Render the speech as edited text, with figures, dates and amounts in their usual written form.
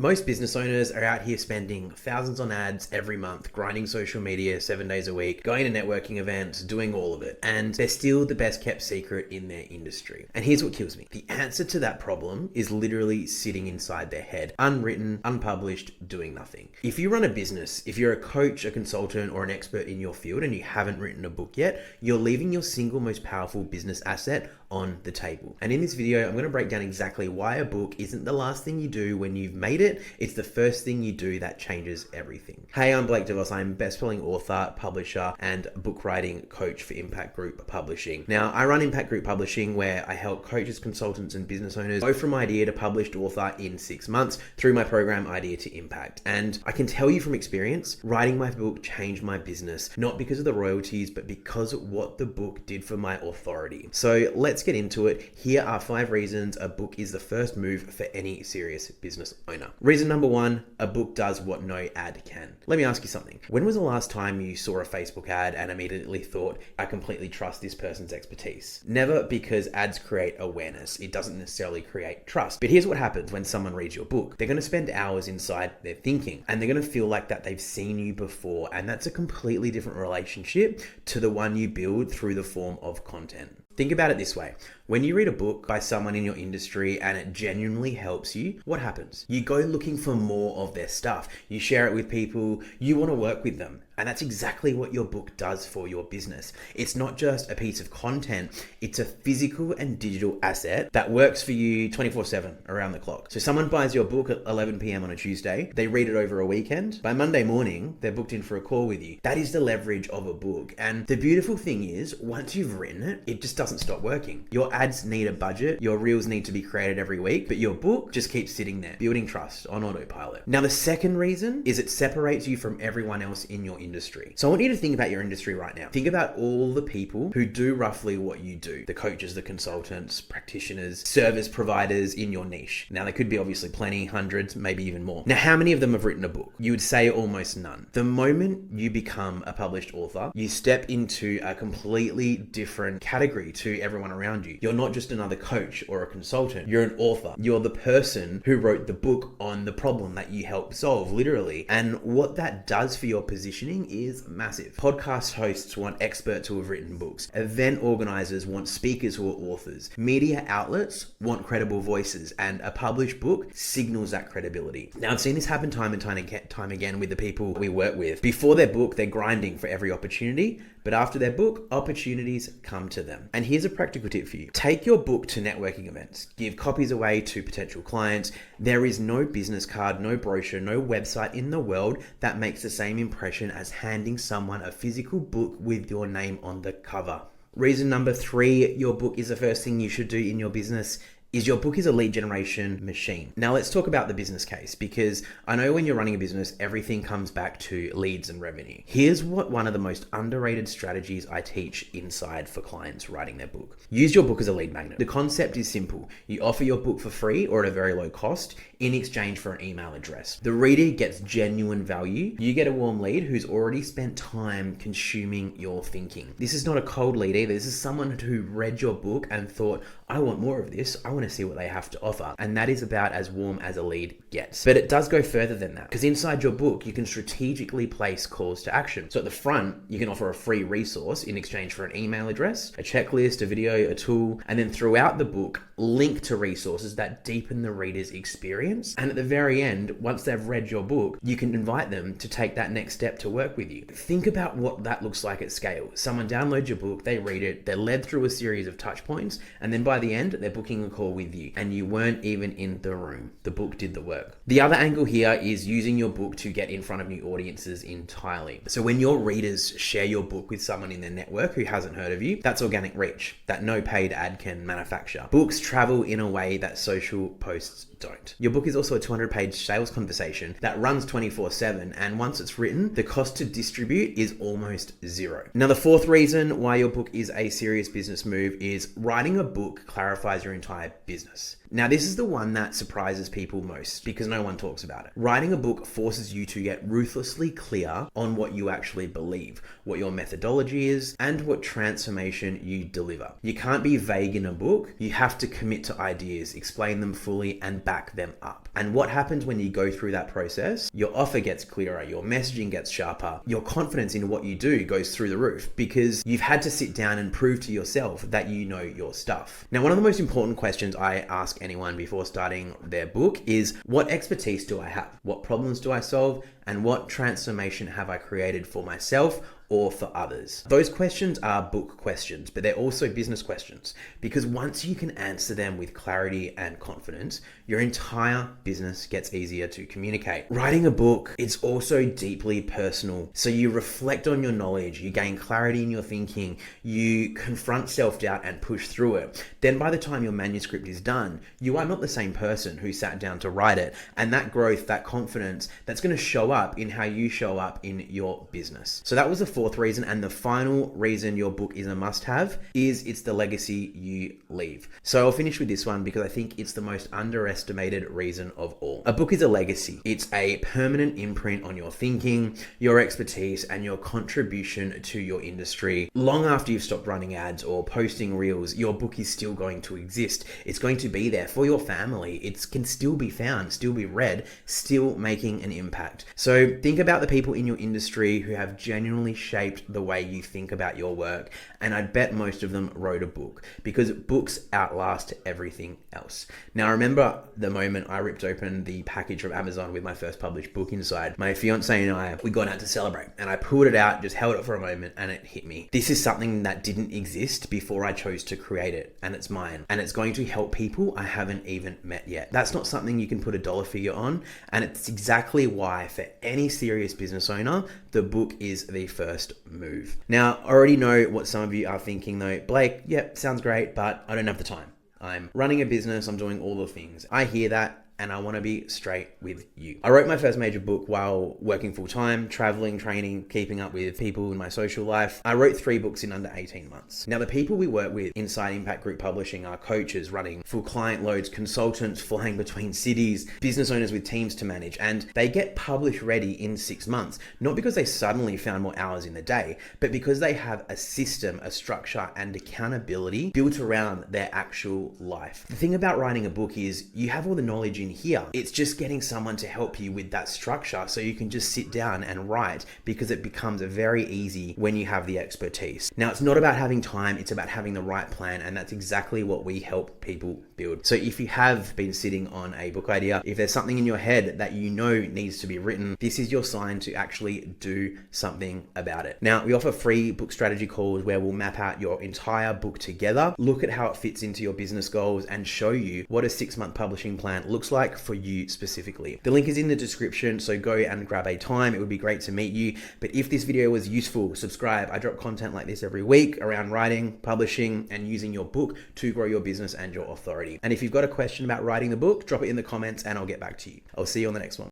Most business owners are out here spending thousands on ads every month, grinding social media 7 days a week, going to networking events, doing all of it. And they're still the best kept secret in their industry. And here's what kills me. The answer to that problem is literally sitting inside their head, unwritten, unpublished, doing nothing. If you run a business, if you're a coach, a consultant, or an expert in your field and you haven't written a book yet, you're leaving your single most powerful business asset on the table. And in this video, I'm going to break down exactly why a book isn't the last thing you do when you've made it. It's the first thing you do that changes everything. Hey, I'm Blake DeVos. I'm a best-selling author, publisher, and book writing coach for Impact Group Publishing. Now, I run Impact Group Publishing, where I help coaches, consultants, and business owners go from idea to published author in 6 months through my program, Idea to Impact. And I can tell you from experience, writing my book changed my business, not because of the royalties, but because of what the book did for my authority. So let's get into it. Here are 5 reasons a book is the first move for any serious business owner. Reason number 1, a book does what no ad can. Let me ask you something. When was the last time you saw a Facebook ad and immediately thought, I completely trust this person's expertise? Never, because ads create awareness. It doesn't necessarily create trust. But here's what happens when someone reads your book. They're going to spend hours inside their thinking, and they're going to feel like that they've seen you before. And that's a completely different relationship to the one you build through the form of content. Think about it this way. When you read a book by someone in your industry and it genuinely helps you, what happens? You go looking for more of their stuff. You share it with people. You want to work with them. And that's exactly what your book does for your business. It's not just a piece of content. It's a physical and digital asset that works for you 24/7 around the clock. So someone buys your book at 11 p.m. on a Tuesday. They read it over a weekend. By Monday morning, they're booked in for a call with you. That is the leverage of a book. And the beautiful thing is, once you've written it, it just doesn't stop working. Your ads need a budget. Your reels need to be created every week, but your book just keeps sitting there, building trust on autopilot. Now, the second reason is it separates you from everyone else in your industry. So I want you to think about your industry right now. Think about all the people who do roughly what you do. The coaches, the consultants, practitioners, service providers in your niche. Now, there could be obviously plenty, hundreds, maybe even more. Now, how many of them have written a book? You would say almost none. The moment you become a published author, you step into a completely different category to everyone around you. You're not just another coach or a consultant. You're an author. You're the person who wrote the book on the problem that you helped solve, literally. And what that does for your positioning is massive. Podcast hosts want experts who have written books. Event organizers want speakers who are authors. Media outlets want credible voices, and a published book signals that credibility. Now, I've seen this happen time and time again with the people we work with. Before their book, they're grinding for every opportunity, but after their book, opportunities come to them. And here's a practical tip for you. Take your book to networking events. Give copies away to potential clients. There is no business card, no brochure, no website in the world that makes the same impression as handing someone a physical book with your name on the cover. Reason number 3, your book is the first thing you should do in your business, is your book is a lead generation machine. Now let's talk about the business case, because I know when you're running a business, everything comes back to leads and revenue. Here's what one of the most underrated strategies I teach inside for clients writing their book. Use your book as a lead magnet. The concept is simple. You offer your book for free or at a very low cost in exchange for an email address. The reader gets genuine value. You get a warm lead who's already spent time consuming your thinking. This is not a cold lead either. This is someone who read your book and thought, I want more of this. I want to see what they have to offer. And that is about as warm as a lead gets. But it does go further than that, because inside your book, you can strategically place calls to action. So at the front, you can offer a free resource in exchange for an email address, a checklist, a video, a tool, and then throughout the book, link to resources that deepen the reader's experience. And at the very end, once they've read your book, you can invite them to take that next step to work with you. Think about what that looks like at scale. Someone downloads your book, they read it, they're led through a series of touch points, and then by the end, they're booking a call with you, and you weren't even in the room. The book did the work. The other angle here is using your book to get in front of new audiences entirely. So when your readers share your book with someone in their network who hasn't heard of you, that's organic reach that no paid ad can manufacture. Books travel in a way that social posts don't. Your book is also a 200-page sales conversation that runs 24/7, and once it's written, the cost to distribute is almost zero. Now, the fourth reason why your book is a serious business move is writing a book clarifies your entire business. Now, this is the one that surprises people most because no one talks about it. Writing a book forces you to get ruthlessly clear on what you actually believe, what your methodology is, and what transformation you deliver. You can't be vague in a book. You have to commit to ideas, explain them fully, and back them up. And what happens when you go through that process? Your offer gets clearer, your messaging gets sharper, your confidence in what you do goes through the roof because you've had to sit down and prove to yourself that you know your stuff. Now, one of the most important questions I ask anyone before starting their book is, what expertise do I have? What problems do I solve? And what transformation have I created for myself or for others? Those questions are book questions, but they're also business questions because once you can answer them with clarity and confidence, your entire business gets easier to communicate. Writing a book, it's also deeply personal. So you reflect on your knowledge, you gain clarity in your thinking, you confront self-doubt and push through it. Then by the time your manuscript is done, you are not the same person who sat down to write it. And that growth, that confidence, that's going to show up in how you show up in your business. So that was the fourth reason. And the final reason your book is a must-have is it's the legacy you leave. So I'll finish with this one because I think it's the most underestimated reason of all. A book is a legacy. It's a permanent imprint on your thinking, your expertise, and your contribution to your industry. Long after you've stopped running ads or posting reels, your book is still going to exist. It's going to be there for your family. It can still be found, still be read, still making an impact. So think about the people in your industry who have genuinely shaped the way you think about your work. And I'd bet most of them wrote a book because books outlast everything else. Now, I remember the moment I ripped open the package from Amazon with my first published book inside. My fiance and I, we got out to celebrate and I pulled it out, just held it for a moment and it hit me. This is something that didn't exist before I chose to create it and it's mine. And it's going to help people I haven't even met yet. That's not something you can put a dollar figure on. And it's exactly why for any serious business owner, the book is the first move. Now, I already know what some of you are thinking though. Blake, yep, sounds great, but I don't have the time. I'm running a business, I'm doing all the things. I hear that. And I want to be straight with you. I wrote my first major book while working full-time, traveling, training, keeping up with people in my social life. I wrote 3 books in under 18 months. Now, the people we work with inside Impact Group Publishing are coaches running full client loads, consultants flying between cities, business owners with teams to manage, and they get published ready in 6 months, not because they suddenly found more hours in the day, but because they have a system, a structure, and accountability built around their actual life. The thing about writing a book is you have all the knowledge in here. It's just getting someone to help you with that structure so you can just sit down and write because it becomes very easy when you have the expertise. Now, it's not about having time, it's about having the right plan, and that's exactly what we help people build. So if you have been sitting on a book idea, if there's something in your head that you know needs to be written, this is your sign to actually do something about it. Now, we offer free book strategy calls where we'll map out your entire book together, look at how it fits into your business goals, and show you what a 6-month publishing plan looks like for you specifically. The link is in the description, so go and grab a time. It would be great to meet you. But if this video was useful, subscribe. I drop content like this every week around writing, publishing, and using your book to grow your business and your authority. And if you've got a question about writing the book, drop it in the comments and I'll get back to you. I'll see you on the next one.